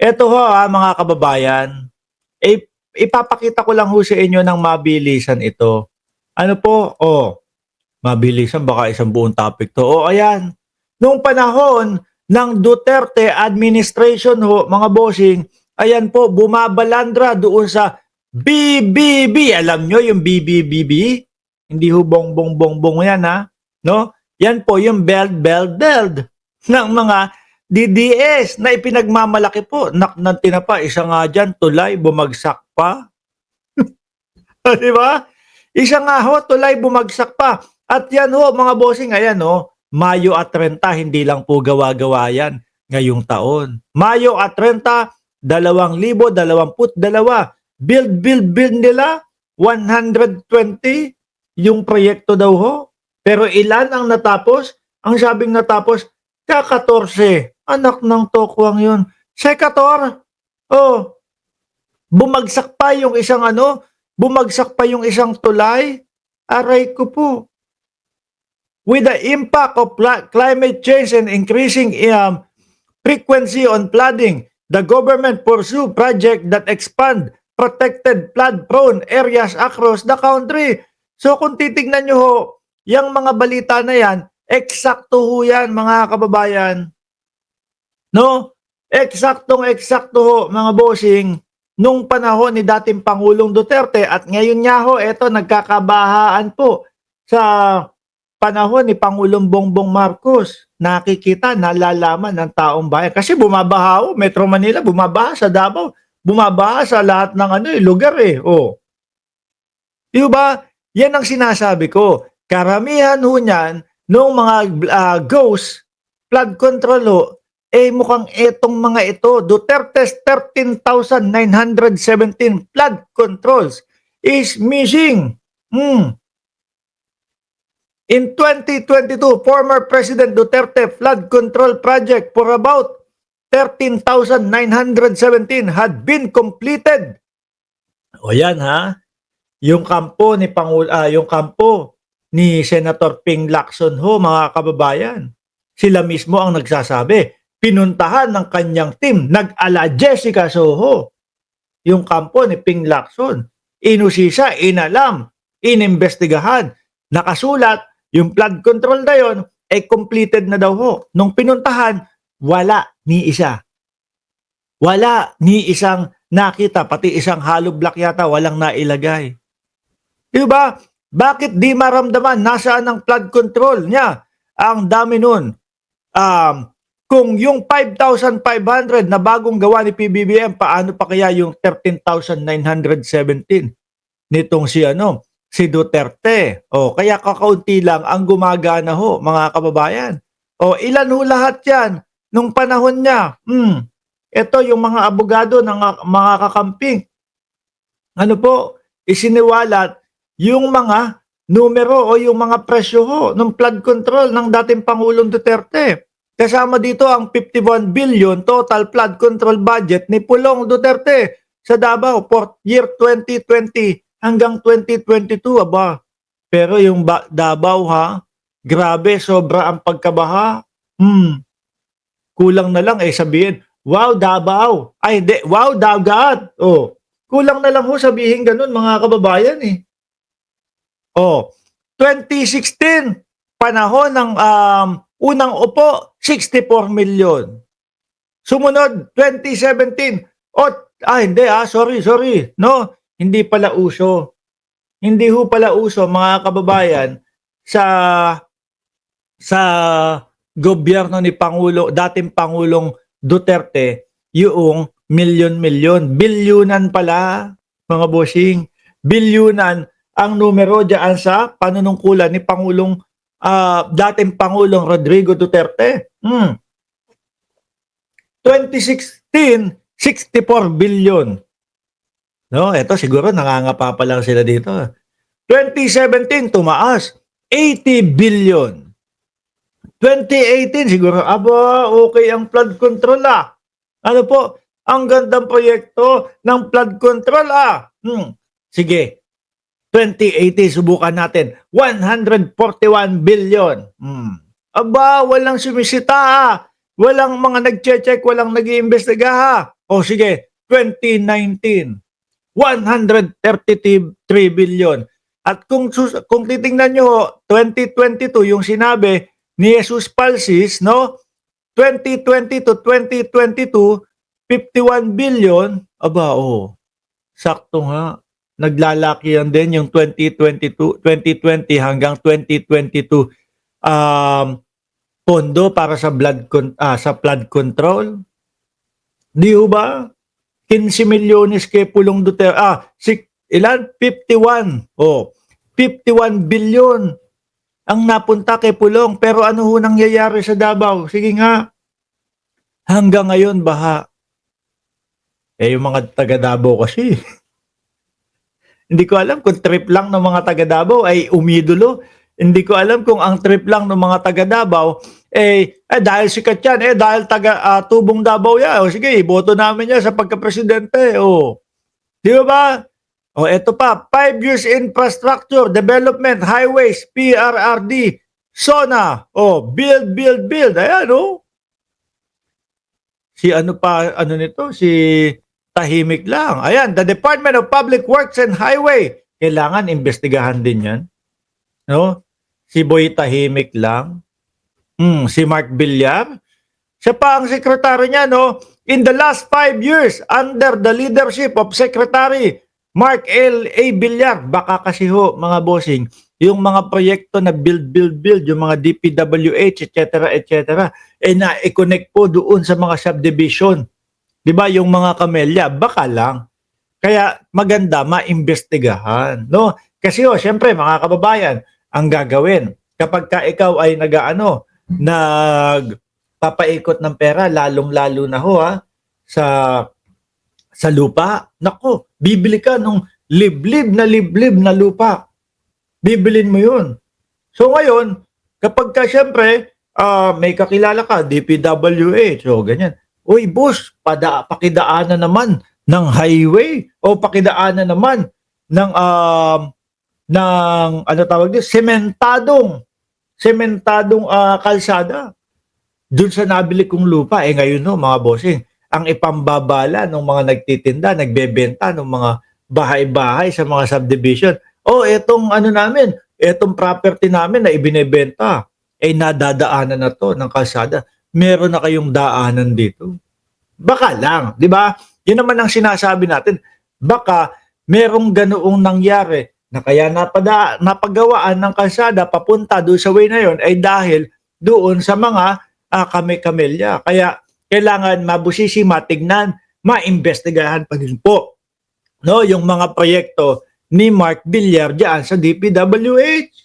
Eto ho mga kababayan, ipapakita ko lang ho sa inyo ng mabilisan ito. Ano po? Mabilisan baka isang buong topic 'to. Ayan. Nung panahon ng Duterte administration ho, mga bossing, ayan po, bumabalandra doon sa BBB. Alam nyo yung BBBB? Hindi ho bongbong-bongbong yan ha. No? Yan po yung beld ng mga DDS na ipinagmamalaki po. Ng tinapa, isa nga dyan, tulay, bumagsak pa. Di ba? Isa nga ho, tulay, bumagsak pa. At yan ho, mga bossing, ayan ho, Mayo at 30, hindi lang po gawa-gawa yan ngayong taon. Mayo at 30, 2022. Build nila, 120 yung proyekto daw ho. Pero ilan ang natapos? Ang sabing natapos, ka-14. Anak ng tokwang yun. Sekator. Bumagsak pa yung isang bumagsak pa yung isang tulay. Aray ko po. With the impact of climate change and increasing frequency on flooding, the government pursue project that expand protected flood-prone areas across the country. So kung titignan nyo ho, yung mga balita na yan, eksakto ho yan mga kababayan. No? Eksaktong-eksakto ho mga bossing nung panahon ni dating Pangulong Duterte at ngayon nga ho, eto nagkakabahaan po sa panahon ni Pangulong Bongbong Marcos. Nakikita, nalalaman ng taong bayan. Kasi bumabaha ho, Metro Manila, bumabaha sa Davao, bumabaha sa lahat ng lugar eh. Diba? Yan ang sinasabi ko. Karamihan ho niyan, nung mga ghost flood control ho, mukhang etong mga ito, Duterte's 13,917 flood controls is missing. In 2022, former President Duterte flood control project for about 13,917 had been completed. O yan ha, yung kampo ni Senator Ping Lacson ho, mga kababayan. Sila mismo ang nagsasabi. Pinuntahan ng kanyang team, nag-ala Jessica Soho, yung kampo ni Ping Lacson. Inusisa, inalam, inimbestigahan, nakasulat, yung flood control na yun, completed na daw ho. Nung pinuntahan, wala ni isa. Wala ni isang nakita, pati isang hollow block yata, walang nailagay. Diba? Bakit di maramdaman? Nasaan ang flood control niya? Ang dami nun. Kung yung 5,500 na bagong gawa ni PBBM, paano pa kaya yung 13,917 nitong si Duterte? Kaya kakaunti lang ang gumagana ho, mga kababayan. Ilan ho lahat yan nung panahon niya? Ito yung mga abogado ng mga kakamping. Isiniwalat yung mga numero o yung mga presyo ho ng flood control ng dating Pangulong Duterte. Kasama dito ang 51 billion total flood control budget ni Pulong Duterte sa Davao for year 2020 hanggang 2022. Pero yung Davao ha, grabe, sobra ang pagkabaha. Kulang na lang sabihin, wow Davao. Ay hindi, wow Dagat. Kulang na lang ho sabihin ganun mga kababayan eh. 2016, panahon ng unang upo, 64 million. Sumunod, 2017, sorry. No, hindi pala uso. Hindi ho pala uso, mga kababayan, sa gobyerno ni dating Pangulong Duterte, yung milyon-milyon. Bilyunan pala, mga bossing. Bilyunan ang numero diyan sa panunungkulan ni dating Pangulong Rodrigo Duterte. 2016, 64 billion. No, ito siguro nangangapa pa lang sila dito. 2017 tumaas, 80 billion. 2018 siguro, okay ang flood control ang gandang proyekto ng flood control Sige. 2018, subukan natin. 141 billion. Walang sumisita. Walang mga nagche-check, walang nag-iimbestiga ha. O sige, 2019, 133 billion. At kung titingnan nyo ho, 2022 yung sinabi ni Jesus Palsis, no? 2020 to 2022, 51 billion. Aba, sakto nga. Naglalaki yan din yung 2022, 2020 hanggang 2022 pondo para sa sa flood control. Di ba? 15 milyones kay Pulong Duterte. Ilan? 51. 51 billion ang napunta kay Pulong. Pero ano ho nangyayari sa Davao? Sige nga. Hanggang ngayon, baha. Yung mga taga Davao kasi. Hindi ko alam kung trip lang ng mga taga Davao ay umidolo. Hindi ko alam kung ang trip lang ng mga taga Davao dahil sikat yan, dahil tubong Davao yan. Sige, iboto namin yan sa pagka-presidente. Di ba? Eto pa, 5 years infrastructure, development, highways, PRRD, SONA, build. Ayan, Si tahimik lang. Ayan, the Department of Public Works and Highway. Kailangan investigahan din yan. No? Si Boy tahimik lang. Si Mark Villar. Siya pa ang sekretary niya, no? In the last 5 years, under the leadership of Secretary Mark L. A. Villar, baka kasi ho, mga bossing, yung mga proyekto na build, yung mga DPWH, etc., na-connect po doon sa mga subdivision. Di ba? Yung mga kamelya, baka lang. Kaya maganda maimbestigahan, no? Kasi syempre mga kababayan, ang gagawin kapag ka ikaw ay nagpapaikot ng pera, lalong-lalo na ho sa lupa. Nako, bibili ka nung liblib na lupa. Bibilin mo 'yun. So ngayon, kapag ka syempre may kakilala ka, DPWH, ganyan. Uy, boss, pakidaanan naman ng highway o pakidaanan naman ng ano tawag dito, sementadong kalsada doon sa nabili kong lupa. Ngayon mga bossing, ang ipambabala ng mga nagtitinda, nagbebenta ng mga bahay-bahay sa mga subdivision. Etong etong property namin na ibinebenta, nadadaanan na to ng kalsada. Meron na kayong daanan dito. Baka lang, di ba? Yun naman ang sinasabi natin. Baka merong ganoong nangyari na kaya napagawaan ng kalsada papunta doon sa way na yon ay dahil doon sa mga kame-kamelya. Kaya kailangan mabusisi, matignan, maimbestigahan pa din po, no, yung mga proyekto ni Mark Villar diyan sa DPWH.